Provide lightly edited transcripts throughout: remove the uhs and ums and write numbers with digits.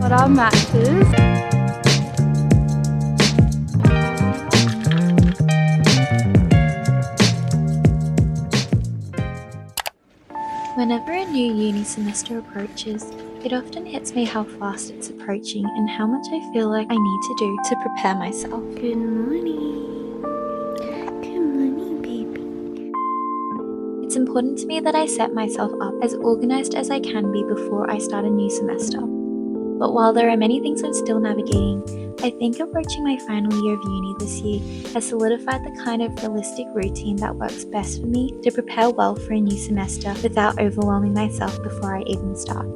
got our matches. Whenever a new uni semester approaches, it often hits me how fast it's approaching and how much I feel like I need to do to prepare myself. Good morning. Good morning, baby. It's important to me that I set myself up as organized as I can be before I start a new semester. But while there are many things I'm still navigating, I think approaching my final year of uni this year has solidified the kind of realistic routine that works best for me to prepare well for a new semester without overwhelming myself before I even start.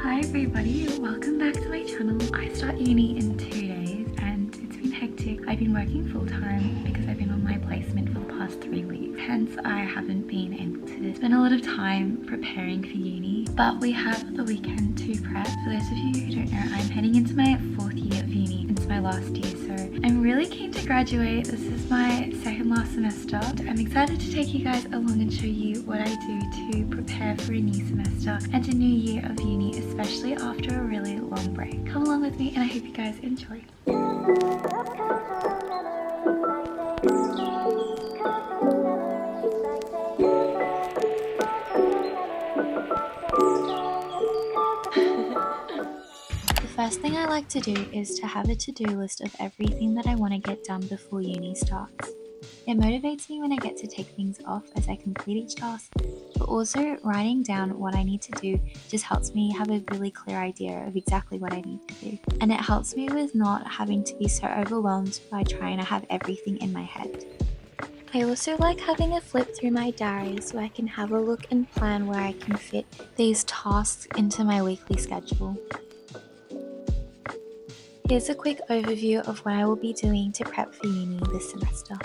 Hi everybody, welcome back to my channel. I start uni in 2 days and it's been hectic. I've been working full time because I've been on my placement for the past 3 weeks. Hence I haven't been able to spend a lot of time preparing for uni. But we have the weekend to prep. For those of you who don't know, I'm heading into my 4th year of uni. It's my last year, so I'm really keen to graduate. This is my second last semester. I'm excited to take you guys along and show you what I do to prepare for a new semester and a new year of uni, especially after a really long break. Come along with me and I hope you guys enjoy. The first thing I like to do is to have a to-do list of everything that I want to get done before uni starts. It motivates me when I get to take things off as I complete each task, but also writing down what I need to do just helps me have a really clear idea of exactly what I need to do. And it helps me with not having to be so overwhelmed by trying to have everything in my head. I also like having a flip through my diary so I can have a look and plan where I can fit these tasks into my weekly schedule. Here's a quick overview of what I will be doing to prep for uni this semester.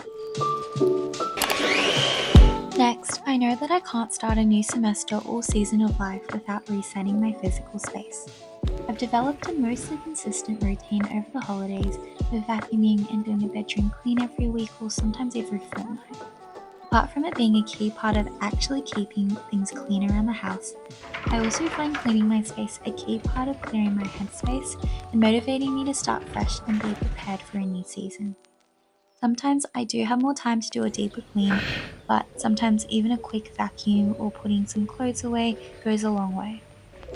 Next, I know that I can't start a new semester or season of life without resetting my physical space. I've developed a mostly consistent routine over the holidays with vacuuming and doing a bedroom clean every week or sometimes every fortnight. Apart from it being a key part of actually keeping things clean around the house, I also find cleaning my space a key part of clearing my headspace and motivating me to start fresh and be prepared for a new season. Sometimes I do have more time to do a deeper clean, but sometimes even a quick vacuum or putting some clothes away goes a long way.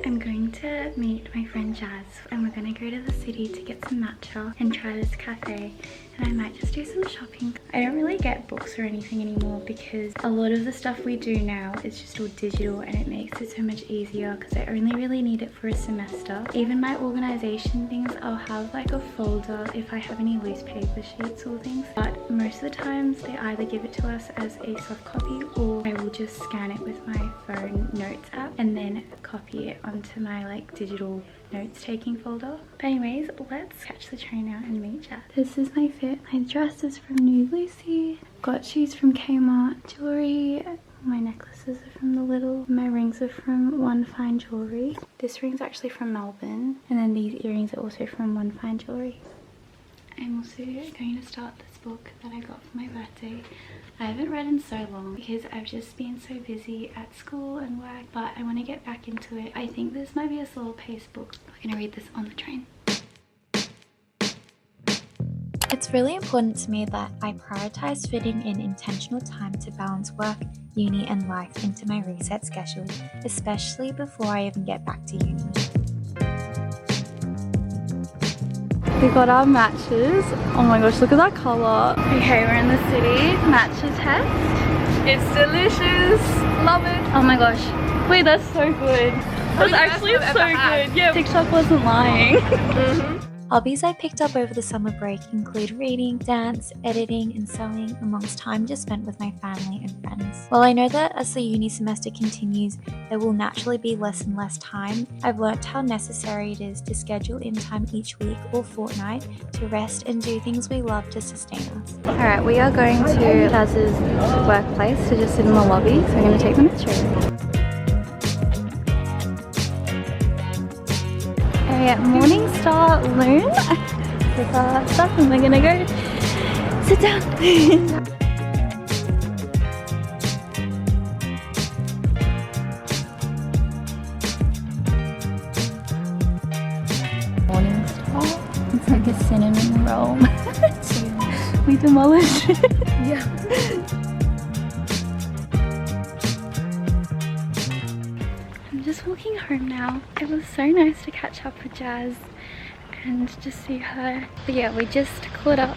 I'm going to meet my friend Jazz and we're going to go to the city to get some matcha and try this cafe, and I might just do some shopping. I don't really get books or anything anymore because a lot of the stuff we do now is just all digital and it makes it so much easier because I only really need it for a semester. Even my organization things, I'll have like a folder if I have any loose paper sheets or things, but most of the times they either give it to us as a soft copy or I will just scan it with my phone notes app and then copy it onto my like digital notes taking folder. But anyways, let's catch the train now and meet Jazz. This is my fit. My dress is from New Lucy. Got shoes from Kmart. Jewelry. My necklaces are from The Little. My rings are from One Fine Jewelry. This ring's actually from Melbourne. And then these earrings are also from One Fine Jewelry. I'm also going to start this book that I got for my birthday. I haven't read in so long because I've just been so busy at school and work, but I want to get back into it. I think this might be a slower paced book. We're going to read this on the train. It's really important to me that I prioritize fitting in intentional time to balance work, uni and life into my reset schedule, especially before I even get back to uni. We got our matches. Oh my gosh, look at that colour. Okay, we're in the city. Matcha test. It's delicious. Love it. Oh my gosh. Wait, that's so good. That's actually so good. Yeah, TikTok wasn't lying. Hobbies I picked up over the summer break include reading, dance, editing, and sewing, amongst time just spent with my family and friends. While I know that as the uni semester continues, there will naturally be less and less time, I've learnt how necessary it is to schedule in time each week or fortnight to rest and do things we love to sustain us. Alright, we are going to Jazz's workplace to just sit in the lobby, so I'm going to take the metro. At Morningstar Loon with our stuff, and we're gonna go sit down. cinnamon roll. We demolished. Yeah. I'm just walking home now. It was so nice to catch up with Jazz and just see her. But yeah, we just caught up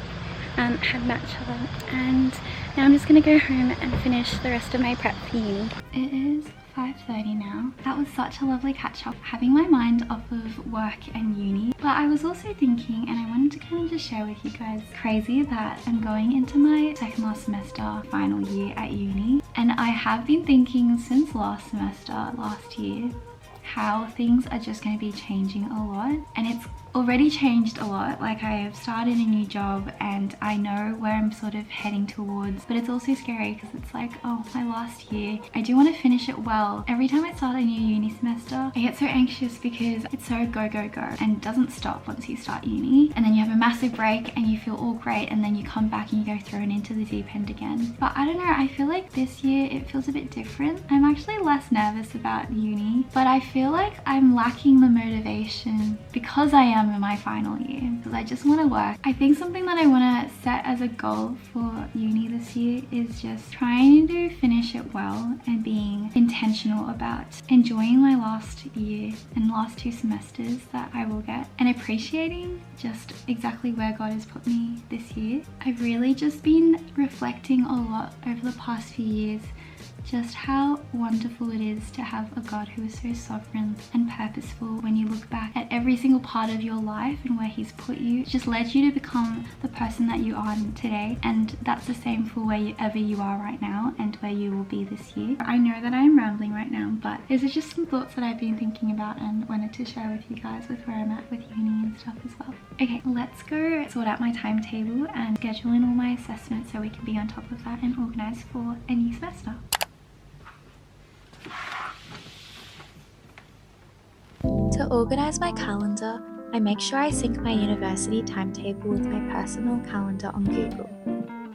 and had matcha, and now I'm just gonna go home and finish the rest of my prep for uni. It is 5:30 now. That was such a lovely catch up, having my mind off of work and uni. But I was also thinking, and I wanted to kind of just share with you guys, crazy that I'm going into my second last semester, final year at uni. And I have been thinking since last semester, last year, how things are just going to be changing a lot. And it's already changed a lot. Like, I have started a new job and I know where I'm sort of heading towards, but it's also scary because it's like, oh, my last year, I do want to finish it well. Every time I start a new uni semester, I get so anxious because it's so go go go and it doesn't stop once you start uni. And then you have a massive break and you feel all great, and then you come back and you go thrown into the deep end again. But I don't know, I feel like this year it feels a bit different. I'm actually less nervous about uni, but I feel like I'm lacking the motivation because I am in my final year, because I just want to work. I think something that I want to set as a goal for uni this year is just trying to finish it well and being intentional about enjoying my last year and last 2 semesters that I will get, and appreciating just exactly where God has put me this year. I've really just been reflecting a lot over the past few years just how wonderful it is to have a God who is so sovereign and purposeful. When you look back at every single part of your life and where He's put you, it just led you to become the person that you are today. And that's the same for wherever you are right now and where you will be this year. I know that I'm rambling right now, but these are just some thoughts that I've been thinking about and wanted to share with you guys with where I'm at with uni and stuff as well. Okay, let's go sort out my timetable and schedule in all my assessments so we can be on top of that and organize for a new semester. To organise my calendar, I make sure I sync my university timetable with my personal calendar on Google.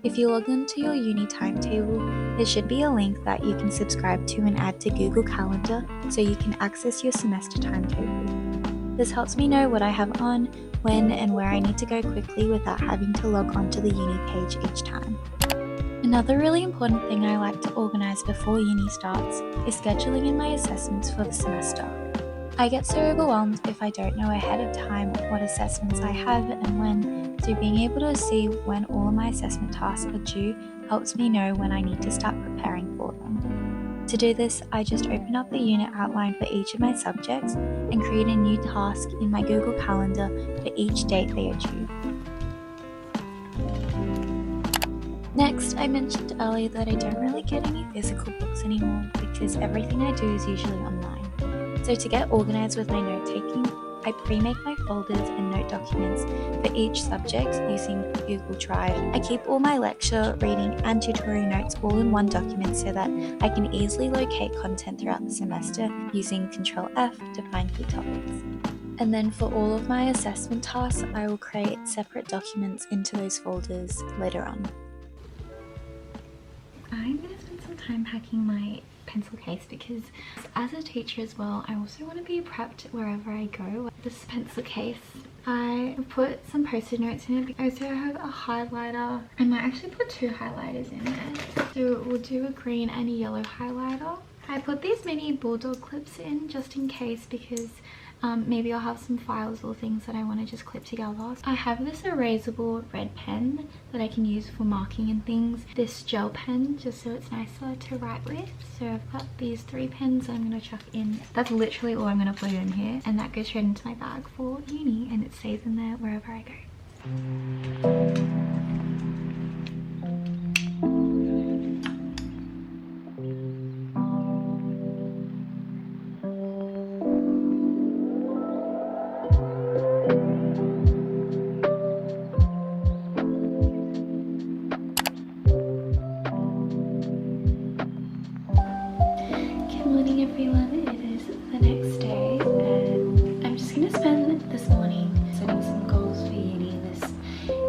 If you log into your uni timetable, there should be a link that you can subscribe to and add to Google Calendar so you can access your semester timetable. This helps me know what I have on, when and where I need to go quickly without having to log on to the uni page each time. Another really important thing I like to organise before uni starts is scheduling in my assessments for the semester. I get so overwhelmed if I don't know ahead of time what assessments I have and when, so being able to see when all of my assessment tasks are due helps me know when I need to start preparing for them. To do this, I just open up the unit outline for each of my subjects and create a new task in my Google Calendar for each date they are due. Next, I mentioned earlier that I don't really get any physical books anymore because everything I do is usually online. So to get organised with my note-taking, I pre-make my folders and note documents for each subject using Google Drive. I keep all my lecture, reading and tutorial notes all in one document so that I can easily locate content throughout the semester using Ctrl F to find key topics. And then for all of my assessment tasks, I will create separate documents into those folders later on. I'm going to spend some time packing my pencil case because as a teacher as well, I also want to be prepped wherever I go. This pencil case, I put some post-it notes in it. I also have a highlighter. I might actually put 2 highlighters in it. So we'll do a green and a yellow highlighter. I put these mini bulldog clips in just in case because maybe I'll have some files or things that I want to just clip together. I have this erasable red pen that I can use for marking and things. This gel pen just so it's nicer to write with. So I've got these 3 pens that I'm going to chuck in. That's literally all I'm going to put in here, and that goes straight into my bag for uni and it stays in there wherever I go. Everyone, it is the next day and I'm just going to spend this morning setting some goals for uni this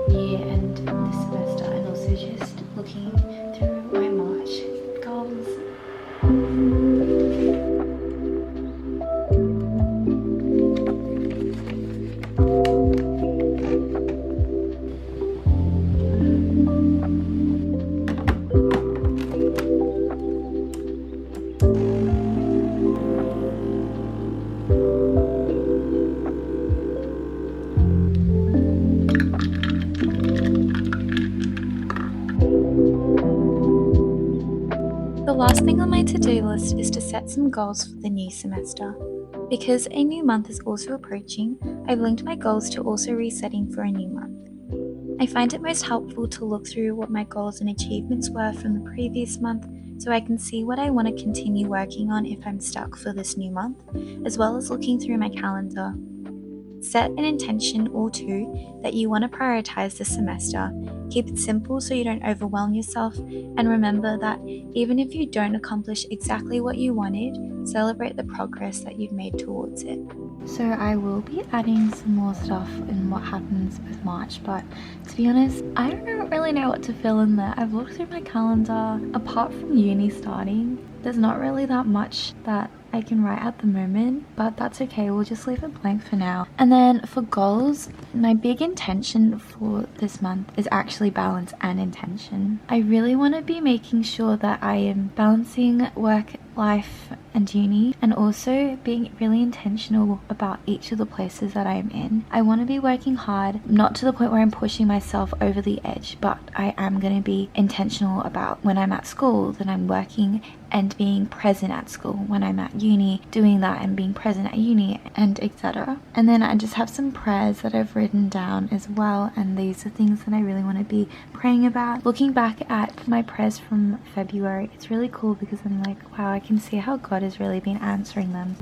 year and this semester, and also just looking through my March goals. The last thing on my to-do list is to set some goals for the new semester. Because a new month is also approaching, I've linked my goals to also resetting for a new month. I find it most helpful to look through what my goals and achievements were from the previous month so I can see what I want to continue working on if I'm stuck for this new month, as well as looking through my calendar. Set an intention or two that you want to prioritize this semester. Keep it simple so you don't overwhelm yourself, and remember that even if you don't accomplish exactly what you wanted, celebrate the progress that you've made towards it. So I will be adding some more stuff in what happens with March, but to be honest, I don't really know what to fill in there. I've looked through my calendar. Apart from uni starting, there's not really that much that I can write at the moment, but that's okay, we'll just leave it blank for now. And then for goals, my big intention for this month is actually balance and intention. I really want to be making sure that I am balancing work, life and uni, and also being really intentional about each of the places that I'm in. I want to be working hard, not to the point where I'm pushing myself over the edge, but I am going to be intentional about when I'm at school that I'm working and being present at school, when I'm at uni doing that and being present at uni, and etc. And then I just have some prayers that I've written down as well, and these are things that I really want to be praying about. Looking back at my prayers from February, it's really cool because I'm like, wow, I can see how God has really been answering them.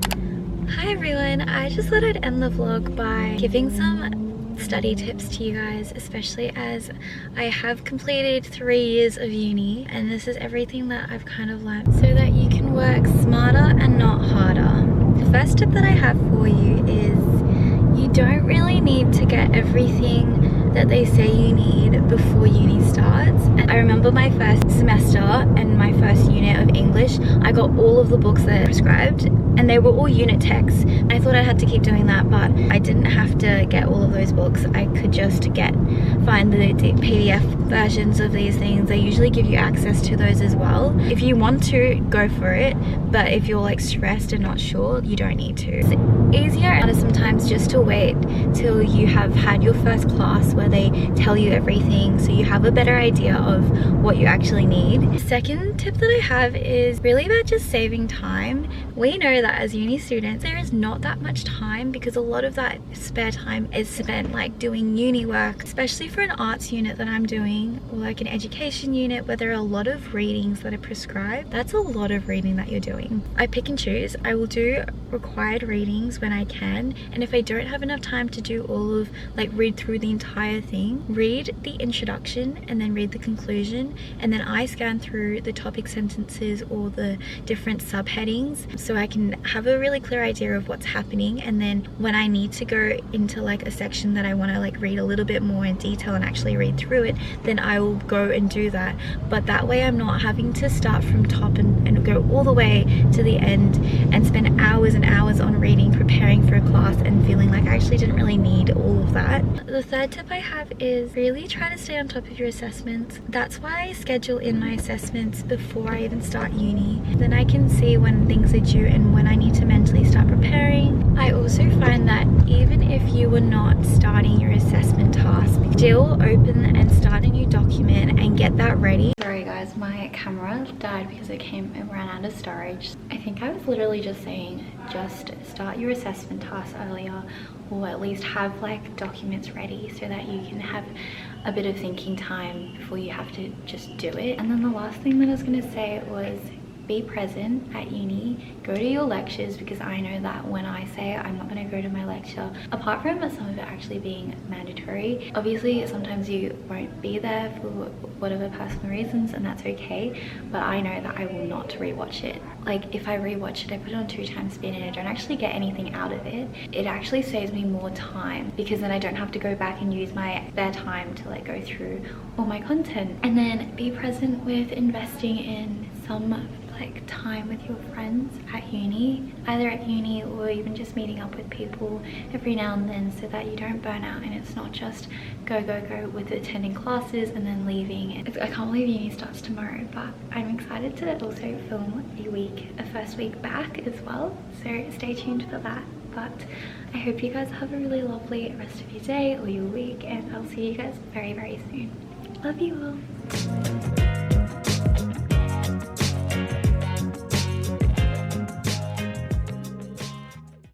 Hi everyone, I just thought I'd end the vlog by giving some study tips to you guys, especially as I have completed 3 years of uni, and this is everything that I've kind of learned so that you can work smarter and not harder. The first tip that I have for you is you don't really need to get everything that they say you need before uni starts. And I remember my first semester and my first unit of English, I got all of the books that are prescribed, and they were all unit texts. I thought I had to keep doing that, but I didn't have to get all of those books. I could just find the PDF versions of these things. They usually give you access to those as well. If you want to, go for it, but if you're like stressed and not sure, you don't need to. It's easier sometimes just to wait till you have had your first class where they tell you everything so you have a better idea of what you actually need. The second tip that I have is really about just saving time. We know that as uni students there is not that much time because a lot of that spare time is spent like doing uni work, especially for an arts unit that I'm doing, or like an education unit where there are a lot of readings that are prescribed. That's a lot of reading that you're doing. I pick and choose. I will do required readings when I can, and if I don't have enough time to do all of read through the entire thing, read the introduction and then read the conclusion, and then I scan through the topic sentences or the different subheadings so I can have a really clear idea of what's happening. And then when I need to go into like a section that I want to like read a little bit more in detail and actually read through it, then I will go and do that. But that way I'm not having to start from top and go all the way to the end and spend hours and hours on reading, preparing for a class, and feeling like I actually didn't really need all of that. The third tip I have is really try to stay on top of your assessments. That's why I schedule in my assessments before I even start uni. Then I can see when things are due and when I need to mentally start preparing. I also find that even if you were not starting your assessment task, still open and start a new document and get that ready. Sorry guys, my camera died because it ran out of storage. I think I was literally just saying just start your assessment task earlier, or at least have like documents ready so that you can have a bit of thinking time before you have to just do it. And then the last thing that I was going to say was be present at uni, go to your lectures, because I know that when I say I'm not going to go to my lecture, apart from some of it actually being mandatory, obviously sometimes you won't be there for whatever personal reasons, and that's okay, but I know that I will not rewatch it. Like if I rewatch it, I put it on 2x speed and I don't actually get anything out of it. It actually saves me more time because then I don't have to go back and use my spare time to like go through all my content. And then be present with investing in some like time with your friends at uni, either at uni or even just meeting up with people every now and then, so that you don't burn out and it's not just go with attending classes and then leaving. I can't believe uni starts tomorrow, but I'm excited to also film a first week back as well, so stay tuned for that. But I hope you guys have a really lovely rest of your day or your week, and I'll see you guys very soon. Love you all.